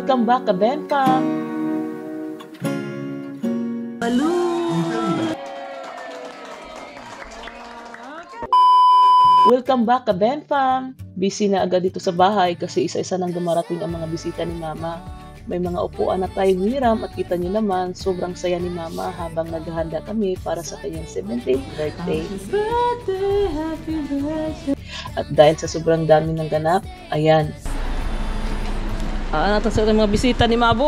Welcome back, Kaben Fam! Welcome back, Kaben Fam! Busy na agad dito sa bahay kasi isa-isa nang dumarating ang mga bisita ni Mama. May mga upuan na tayong hiram at kita nyo naman, sobrang saya ni Mama habang naghahanda kami para sa kanyang 17th birthday. Happy birthday! At dahil sa sobrang dami ng ganap, ayan. Natin sa mga bisita ni Mabu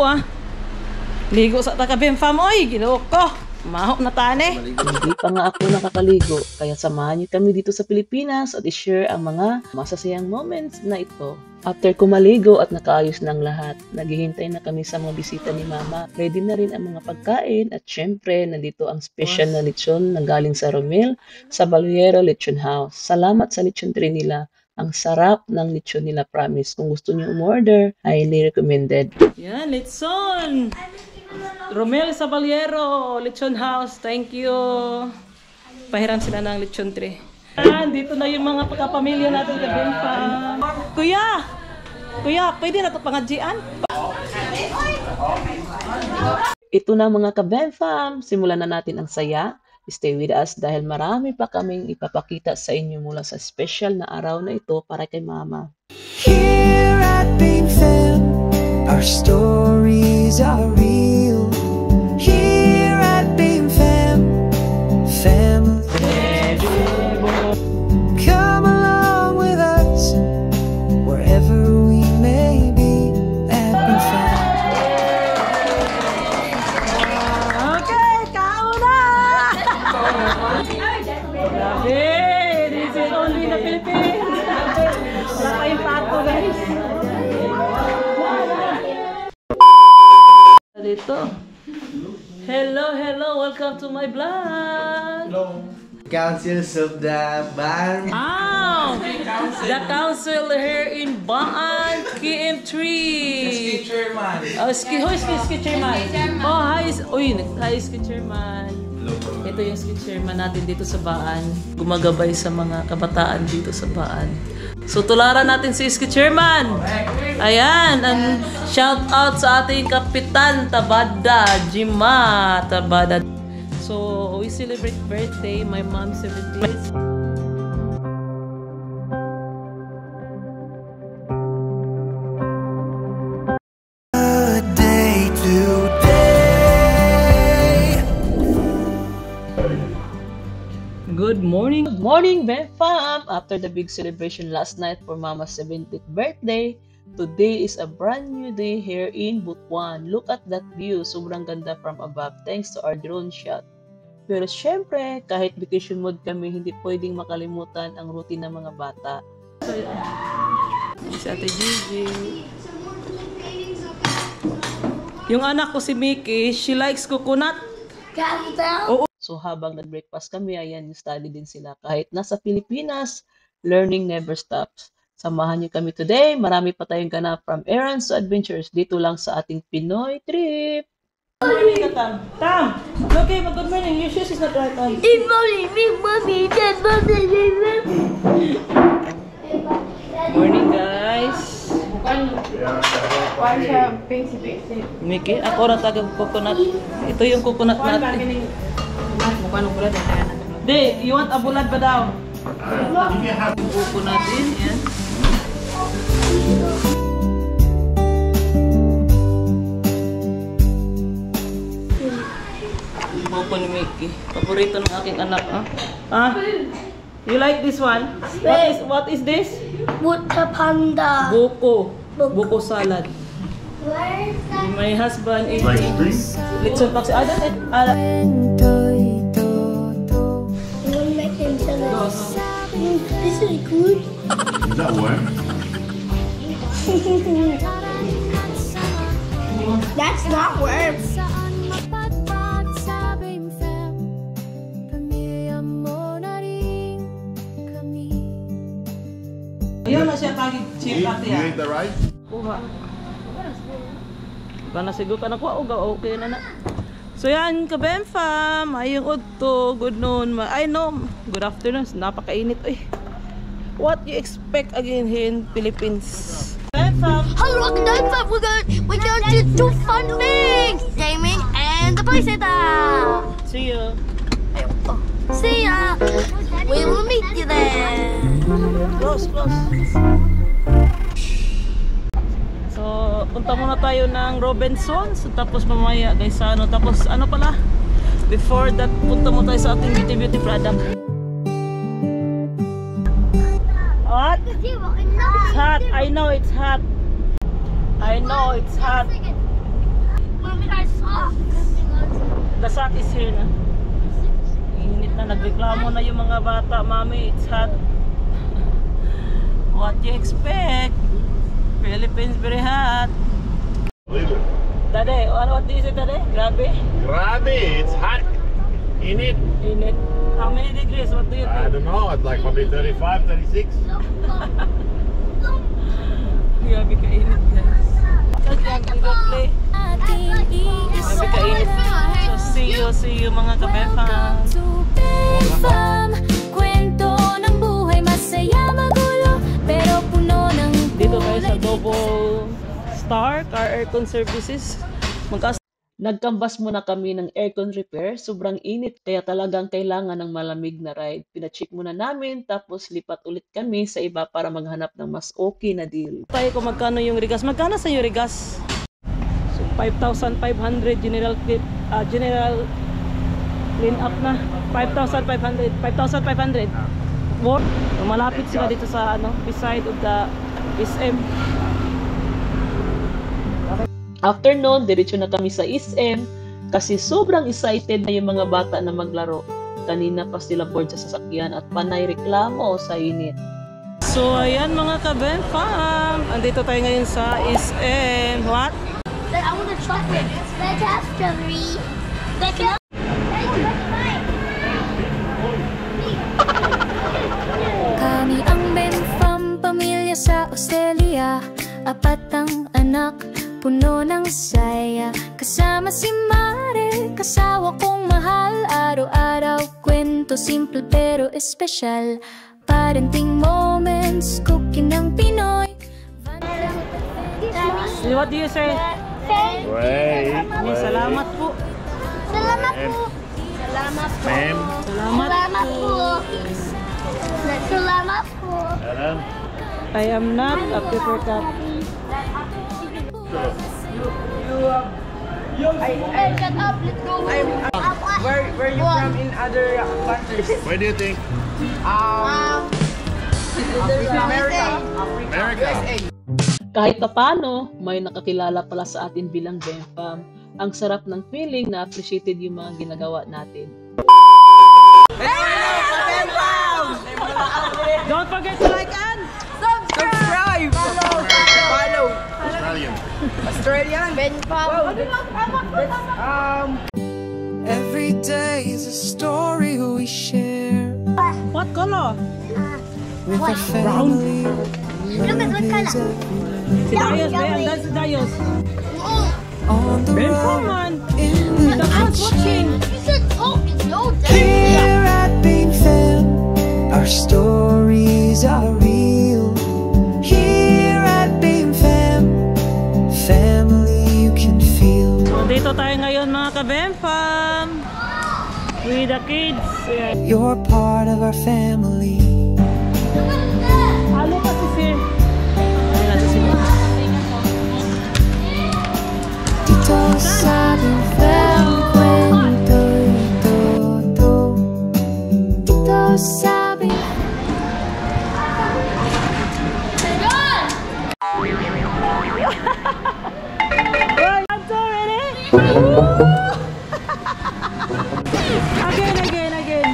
ligo sa Kaben Fam, oy, ginoo ko. Mahok na tane. Hindi pa nga ako nakakaligo, kaya samahan niyo kami dito sa Pilipinas at i-share ang mga masasayang moments na ito. After ko maligo at nakaayos ng lahat, naghihintay na kami sa mga bisita ni Mama. Ready na rin ang mga pagkain at syempre, nandito ang special na lechon na galing sa Romel, sa Baluero Lechon House. Salamat sa lechon tray nila. Ang sarap ng lechon nila, promise. Kung gusto niyo umorder, highly recommended. Yan, lechon! Romel sa Baluero Lechon House, thank you. Pahiram sila ng lechon tray. Dito na yung mga pagkapamilya natin, Kaben Fam. Kuya! Kuya, pwede na ito pangadjian? Ito na mga Kaben Fam, simulan na natin ang saya. Stay with us dahil marami pa kaming ipapakita sa inyo mula sa special na araw na ito para kay Mama. Here at Beam Fam, our stories are real. Here at Beam Fam, family. Come along with us, wherever we may be at Beam Fam. This is only in the Philippines. Wala pa yung plato, guys. Dito. Hello, hello. Welcome to my vlog. Hello. Councils of the Ban. The council here in Baan, KM3. Ski chairman. Oh, ski chairman. Oh, hi ski chairman. Ito yung ski chairman natin dito sa Baan. Gumagabay sa mga kabataan dito sa Baan. So, tularan natin si ski chairman. Ayan, and shout out sa ating kapitan Tabada, Jima Tabada. So, we celebrate birthday, my mom's 70th. Good morning. Good morning, Ben Fam! After the big celebration last night for Mama's 70th birthday, today is a brand new day here in Butuan. Look at that view, sobrang ganda from above thanks to our drone shot. Pero syempre, kahit vacation mode kami, hindi pwedeng makalimutan ang routine ng mga bata. Si Ate Gigi. Yung anak ko si Mickey, she likes coconut. Oo. So habang nag-breakfast kami, ayan, study din sila. Kahit nasa Pilipinas, learning never stops. Samahan niyo kami today. Marami pa tayong ganap from errands to adventures dito lang sa ating Pinoy trip. Good morning, Tam. Tam! Okay, good morning. Your shoes is not right on. Morning, guys. Mickey, ako na tagang coconut. Ito yung coconut natin. Di, you want a bulad ba daw? Yung buko natin, yan. Buko ni Mickey. Paborito ng aking anak, You like this one? What is this? Buta panda. Buko. Buko salad. My husband is little paksi. I don't eat. This is good. Is that warm? That's not worm. Yun na siya tagig chip You ate ate the rice? Kuha. Panasigo ka na ko, okay na na. So yan, Kaben Fam, ayong udto, good noon. I know, good afternoon, napakainit. What you expect again here in Philippines? Kaben Fam. Hello, welcome to Fam. We're gonna do two fun things. Gaming and the playsetter. See you. See ya. We will meet you there. Close. So, punta muna tayo ng Robinsons. Tapos mamaya guys sa ano. Tapos ano pala? Before that, punta mo tayo sa ating beauty product. What? It's hot. I know it's hot. The sock is here na. Init na. Nagreklamo na yung mga bata. Mommy, it's hot. What you expect? Philippines very hot. Daddy, what do you say, Daddy? Grabe? Grabe, it's hot. Init. How many degrees? What do you I think? don't know, it's like probably 35, 36. Grabe ka init, guys. Grabe ka init. So see you mga kabefam. Kwento ng buhay masaya magulo pero puno ng Dito tayo sa Bobo Star Car Aircon Services. Nagkambas muna kami ng aircon repair. Sobrang init kaya talagang kailangan ng malamig na ride. Pina-check muna namin tapos lipat ulit kami sa iba para maghanap ng mas okay na deal. Tayo kung magkano yung regas. Magkano sa yung regas? So 5,500 general clean up na. 5,500. More. So, malapit sila dito sa ano, beside of the SM. After noon, diretso na kami sa SM kasi sobrang excited na yung mga bata na maglaro. Kanina pa sila board sa sasakyan at panay reklamo sa init. So ayan mga ka-Benfam, andito tayo ngayon sa SM. What? I want a chocolate. Let's have strawberry. Kami ang Benfam, pamilya sa Australia. Apat ang anak, puno ng saya. Kasama si Mare, kasawa kong mahal. Araw-araw kwento, simple pero espesyal. Parenting moments, cooking ng Pinoy. What do you say? Wait. Salamat po. Salamat po. Salamat po. Ma'am. Salamat po. Salamat po. Adam. I am not a paper cup. Hey, shut up. Let's go. Where you from in other countries? Where do you think? America. America. Kahit papano, may nakakilala pala sa atin bilang Benfam. Ang sarap ng feeling na appreciated yung mga ginagawa natin. Don't forget to like and Subscribe. Follow. Australian. Australian. Every day is a story we share what color? with our family. Look at what color. Si Dayos, bayan. That's si Dayos. On the Benfam road, man. in The house watching. You said talk is no here at Big Fam, our stories are real. Here at Big Fam, family you can feel. So, dito tayo ngayon mga ka-Benfam. With the kids. Ayan. You're part of our family. Ano pa si Sir? Ayan si Sir. Dito sa Big Fam, kwento'y todo. Dito sa Big Right, I'm so ready. Again.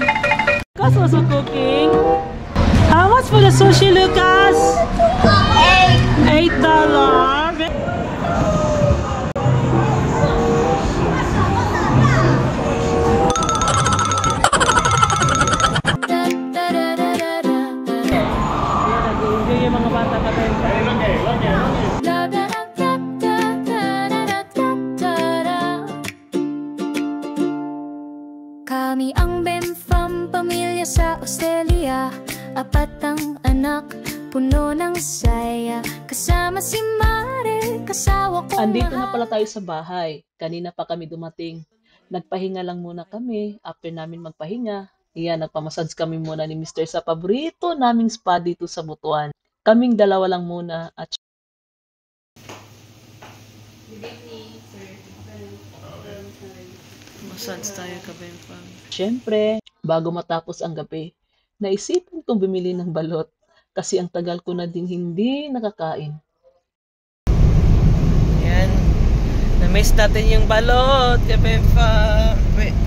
Lucas also cooking. How much for the sushi, Lucas? $8. Nag-enjoy yung mga bata pa tayo. Kami ang Benfam, pamilya sa Australia. Apat ang anak, puno ng saya. Kasama kasama si Mare, kasawa kong Andito na mahal. pala tayo sa bahay. Kanina pa kami dumating. Nagpahinga lang muna kami. After namin magpahinga, nagpamassage kami muna ni Mr. sa paborito naming spa dito sa Butuan. Kaming dalawa lang muna at Massage tayo kabemfam. syempre, bago matapos ang gabi, naisipan kong bumili ng balot kasi ang tagal ko na din hindi nakakain. Yan. Na-miss natin yung balot kabemfam.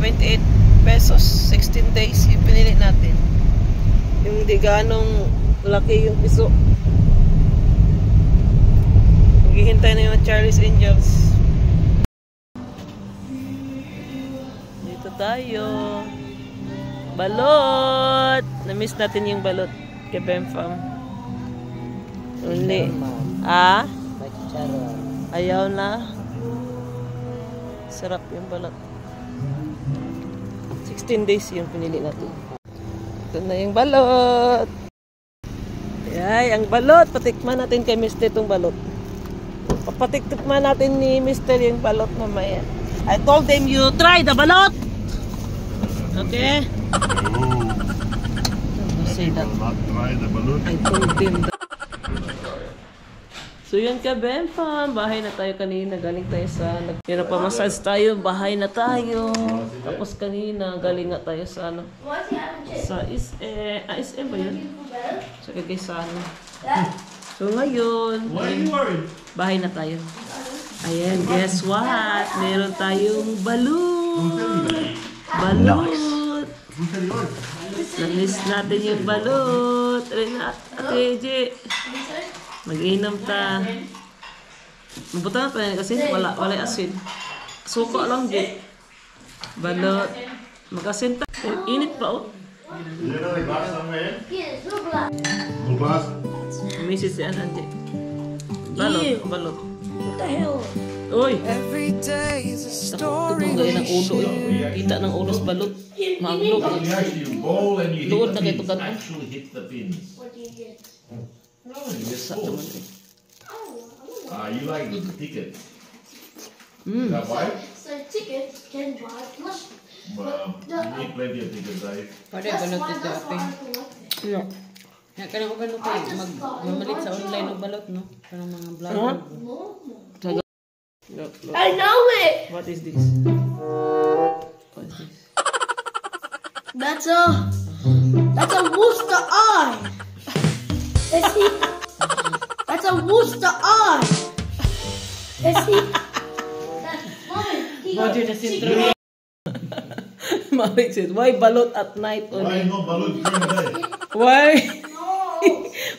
28 pesos, 16 days yung pinili natin. Yung di ganong laki yung piso. Maghihintay na yung Charlie's Angels. Dito tayo. Balot! Na-miss natin yung balot kay Bemfam. Uli. Ah? Ayaw na. Sarap yung balot. 16 days yung pinili natin. Ito na yung balot. Ay, ang balot. Patikman natin kay Mr. itong balot. Papatikman natin ni Mr. yung balot mamaya. I told them you try the balot. Okay? Say that. Will not try the balloon. I told them that. So yun ka, Bemfam. Bahay na tayo kanina. Galing tayo sa... Pinapamassage tayo. Bahay na tayo. Tapos kanina, galing nga tayo sa ano? Sa SM. SM ba yun? Sa Kagaysano. So ngayon, bahay na tayo. Ayan, guess what? Meron tayong balloon. Balloon. Na-miss natin yung balot. Ate J. Mag-inom ta. Mabuta na pa yan kasi wala asin. Suko lang J. Balot. Mag-asin ta. Init pa oh. You know the glass somewhere? Yes, look like. Full glass? Misis si Anan J. Balot. Balot. What the hell? Uy! Every day is a story. Tutong gaya ng ulo. Kita ng ulo sa balot. Maglog. You actually bowl and you Load hit na the kayo pins. tugan. Actually hit the pins. What do you get? No, you just Sa bowl. naman eh. You like the ticket. Mm. Is that why? So tickets can buy plus. Well, you need plenty of tickets, right? Pwede That's balot why ito that's ate. why I collect it. Yeah. Nga ka na ko balot kayo. Mamalit sa online ng balot no? Parang mga vlog. Huh? I know it. What is this? What is this? That's a Worcester eye. That's a Worcester eye. Roger the syndrome. Malik said, why balot at night Why only? no balloon during the day? Why?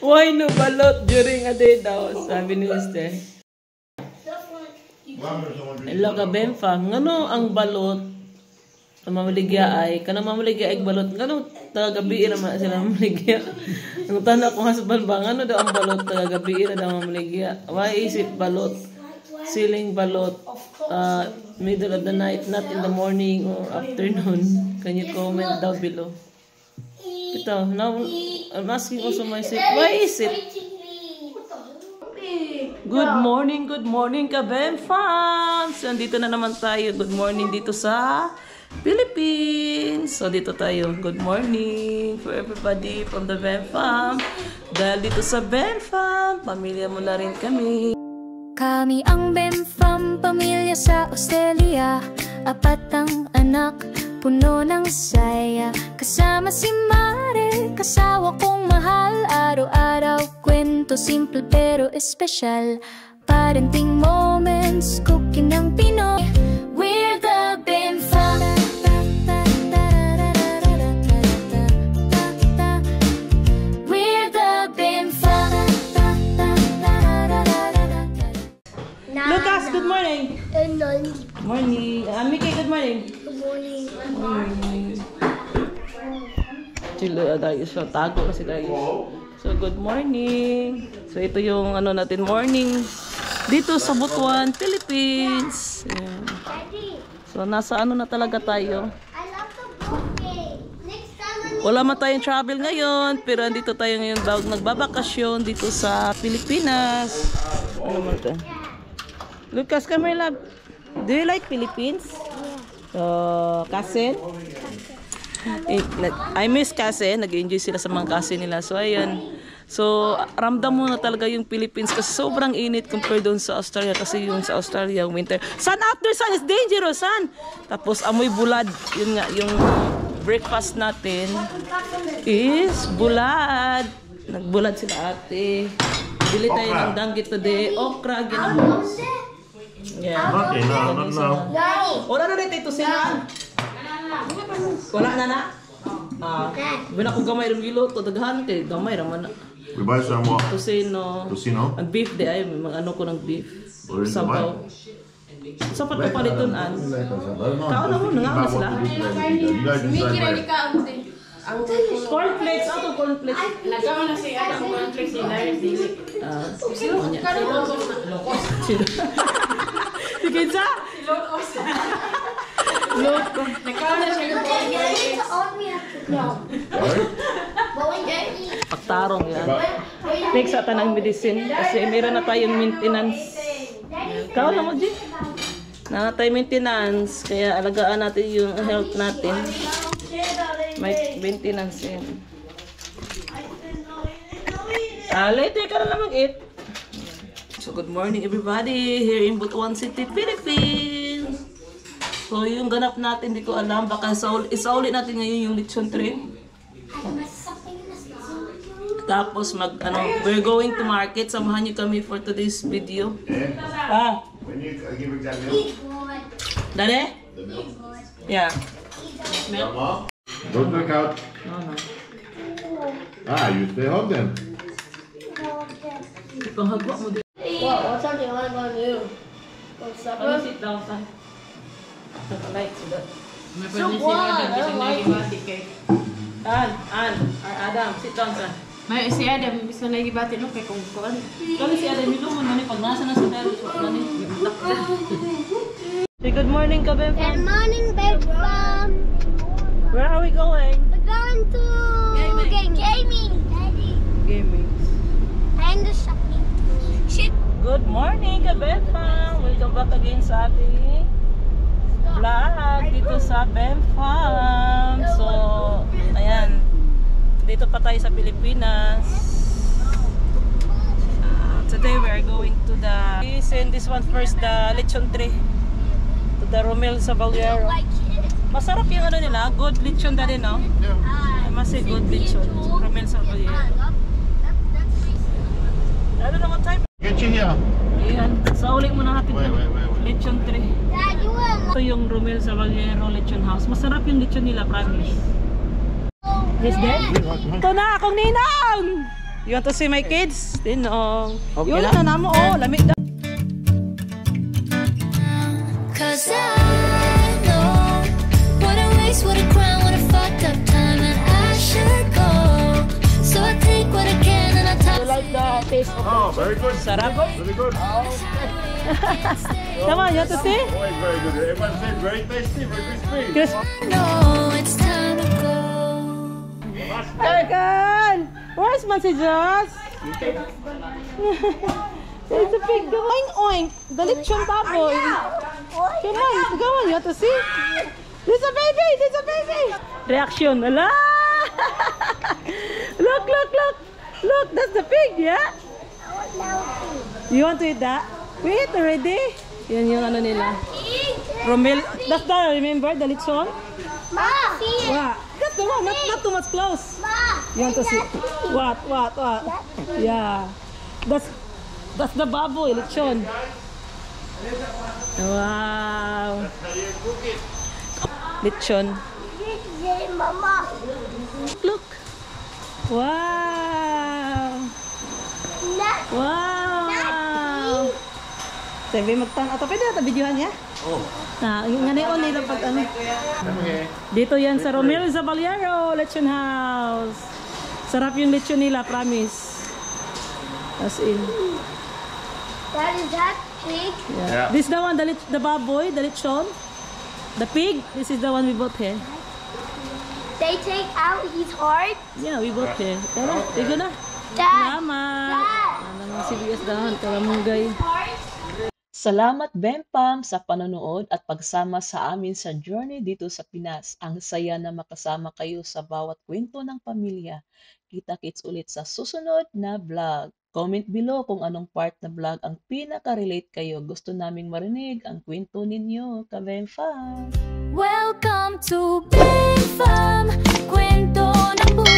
Why no balot during a day daw? Sabi ni Mr. Hello ka, Bemfam. Ngano ang balot? Ang mamaligya ay, kanang mamaligya ay balot. Ngano tagagabi naman sila mamaligya? Ang tanda ko nga sa balbang, ano daw ang balot tagagabi na daw mamaligya? Why is it balot? Ceiling balot, middle of the night, not in the morning or afternoon. Can you comment down below? Ito, now I'm asking also myself, why is it? Good morning ka Bemfam! So, andito na naman tayo. Good morning dito sa Philippines. So, dito tayo. Good morning for everybody from the Bemfam. Dahil dito sa Bemfam, pamilya mo na rin kami. Kami ang Bemfam, pamilya sa Australia. 4 ang anak, puno ng saya. Kasama si Mare, kasawa kong mahal. Araw-araw kwento, simple pero espesyal. Parenting moments, cooking ng Pinoy. We're the Bemfam. We're the Bemfam. Lucas, good morning! And then, Morning! Miki, good morning! good morning. Chilo, tayo siya. Tago kasi tayo. So, good morning! So, ito yung ano natin, morning dito sa Butuan, Philippines. Ayan. Daddy, So, nasa ano na talaga tayo? I love the book game. Next time when Wala man tayong travel ngayon, pero andito tayo ngayon nagbabakasyon dito sa Pilipinas. Ano mo ito? Lucas, come here, love. Do you like Philippines? Cousin? I miss cousin. Nag-enjoy sila sa mga cousin nila. So, ayan. So, ramdam mo na talaga yung Philippines kasi sobrang init compared doon sa Australia kasi yung sa Australia winter. Sun after sun is dangerous, sun! Tapos, amoy bulad. Yun nga, yung breakfast natin is bulad. Nagbulad sila ate. Bili tayo ng danggit today. Okra, ginamo. Yeah. Okay, no. Wala na rin ito sila. Wala na na? Bina ko gamay rin giluto. Daghan kay gamay raman na. We buy some what? Tosino. Tosino? Ang beef di ay. May mga ano ko ng beef. Or is it Sabaw. Sapat ko palitunan. Kao na mo, nanganga sila. You guys decide where. Cornflakes, ato cornflakes. Lagaw na siya ang conflict nila. Si Kinsa? Loko. Lagaw na siya ang Pagtarong yan. Take sa tanang medicine kasi meron na tayong maintenance. Kao na mo, G? Na tayo maintenance, kaya alagaan natin yung health natin. May maintenance yan. Later ka na lang mag-eat. So, good morning everybody here in Butuan City, Philippines. So, yung ganap natin, di ko alam. Baka isauli natin ngayon yung lechon tray. Tapos, we're going to market. Samahan niyo kami for today's video. When you give it that milk? Dali? Yeah. Mama? Don't look out. No. You stay home then. Panghagwa mo din. What something you want to do? Sit down, son. Light, sudah. May pwede si Adam kasi nagibati kay. Adam, sit down, son. May si Adam bisa nagibati no kay kung kuan. Kami si Adam, yung lumon na pag nasa na sa dali. Say good morning, Kabem. Good morning, Big Mom. Where are we going? We're going to gaming. Gaming. And the shopping. Shit. Good morning, Kabem. Welcome back again sa ating vlog dito sa Bem Farm. So, ayan. Dito pa tayo sa Pilipinas. Today we are going to the send this one first, the lechon tray. To the Romel sa Balyero. Masarap yung ano nila, good lechon na rin, no? I must say good lechon. Romel sa Balyero. I don't know what time. Get you here. Ayan, sa uling muna natin Wait. lechon tray. Dad, you want Ito yung Romel sa Balyero Lechon House. Masarap yung lechon nila, promise. Yes, Dad? Ito na, akong ninang! You want to see my kids? Tinong. Okay yun na namo, lamig daw. Cause I know what a waste, what a crime, what a fucked up time, and I should go. So I take what I can and I You like the taste of Oh, very good. sarap? Very good. Come on, you want to see? Always very good. Everyone said very tasty, very crispy. Chris, know it's time to go. Tegan! Where's my si Joss? It's a big oink oink. The lechon baboy. Come on, you want to see? There's a baby! There's a baby! Reaction, ala! Look! Look, that's the pig, yeah? You want to eat that? We eat already? Yan yung ano nila. Romel, that's the, remember, the lechon? Ma, see it. Wow, that's the one, not too much close. Ma, You want to see? What? Yeah. That's the baboy, lechon. Wow. Lechon. Mama. Look. Wow. Wow. Sabi magtan ato pwede ata videohan niya? Oh. Yung ngayon nila pag ano. Dito yan sa Romel sa Balyero Lechon House. Sarap yung lechon nila, promise. As in. That is that pig. Yeah. This is the one, the baboy, the lechon. The pig, this is the one we bought here. they take out his heart? Yeah, we both care. Tara, tigo na. Dad, Salamat. Dad. Ano mga CBS dahon, karamunggay. Salamat Bempam sa panonood at pagsama sa amin sa journey dito sa Pinas. Ang saya na makasama kayo sa bawat kwento ng pamilya. Kita-kits ulit sa susunod na vlog. Comment below kung anong part na vlog ang pinaka-relate kayo. Gusto naming marinig ang kwento ninyo. Ka-Bempam! Welcome to Big Fam, kwento ng buhay.